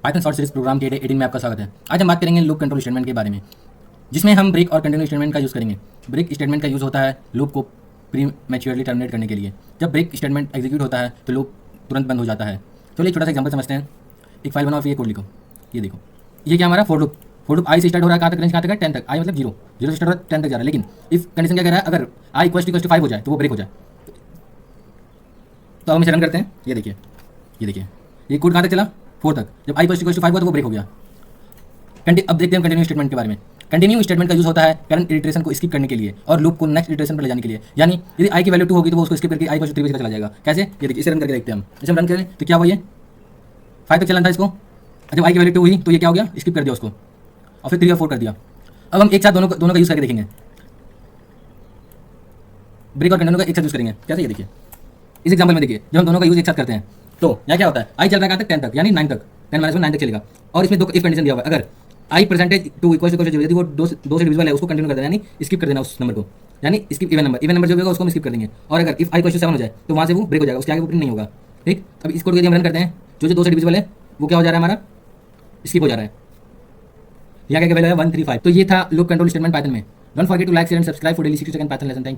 Python short series program के 18 में आपका स्वागत है। आज हम बात करेंगे लूप कंट्रोल स्टेटमेंट के बारे में, जिसमें हम ब्रेक और कंटिन्यू स्टेटमेंट का यूज़ करेंगे। ब्रेक स्टेटमेंट का यूज़ होता है लूप को प्री मैच्योरली टर्मिनेट करने के लिए। जब ब्रेक स्टेटमेंट एग्जीक्यूट होता है तो लूप तुरंत बंद हो जाता है। चलिए एक छोटा सा एग्जांपल समझते हैं। एक फाइल बनाओ, फिर ये कोड लिखो। ये देखो, ये क्या हमारा फोर लूप आई से स्टार्ट हो रहा है, कहाँ तक रेंज कहाँ तक है 10 तक। आई मतलब जीरो से स्टार्ट हो रहा है 10 तक जा रहा है। लेकिन इफ कंडीशन क्या कह रहा है, अगर आई इक्वल टू 5 हो जाए तो वो ब्रेक हो जाए। तो हम इसे रन करते हैं। ये देखिए ये कोड कहाँ तक चला, 4 तक। जब आई इक्वल टू 5 हुआ तो वो ब्रेक हो गया। अब देखते हैं कंटिन्यू स्टेटमेंट के बारे में। कंटिन्यू स्टेटमेंट का यूज होता है करंट इटरेशन को स्किप करने के लिए और लूप को नेक्स्ट इटरेशन पर ले जाने के लिए। यानी यदि आई की वैल्यू 2 होगी तो वो उसको स्किप करके आई 3 पे चला जाएगा। कैसे, ये देखिए, इसे रन करके देखते हैं हम। इसे हम रन करें तो क्या हुआ, ये 5 तक चलना था इसको। जब आई की वैल्यू 2 हुई तो ये क्या हो गया, स्किप कर दिया उसको और फिर 3 और 4 कर दिया। अब हम एक साथ दोनों का यूज़ करके देखेंगे। ब्रेक और कंटिन्यू का एक साथ यूज़ करेंगे। कैसे, ये देखिए, इस एग्जाम्पल में देखिए, जब हम दोनों का यूज़ एक साथ करते हैं तो यहाँ क्या होता है, आई चल रहा है कहाँ तक 10 तक, यानी 9 तक, 10 - 1 9 तक चलेगा। और इसमें दो इफ कंडीशन दिया हुआ है, अगर आई परसेंटेज 2 इक्वल टू यदि वो दो से डिविजिबल है उसको कंटिन्यू कर देना, यानी स्किप कर देना उस नंबर को, यानी स्किप इवन नंबर जो होगा उसको हम स्किप कर देंगे। और अगर इफ आई इक्वल टू 7 हो जाए तो वहाँ से वो ब्रेक हो जाएगा, उसके आगे वो प्रिंट नहीं होगा। ठीक, अब इस कोड को यदि हम रन करते हैं, जो 2 से डिविजिबल है वो क्या हो जा रहा है, हमारा स्किप हो जा रहा है। यहाँ क्या वैल्यू है 135। तो ये था लूप कंट्रोल स्टेटमेंट पाइथन में। Don't forget to like share and subscribe for daily 60 second Python lesson. Thank you.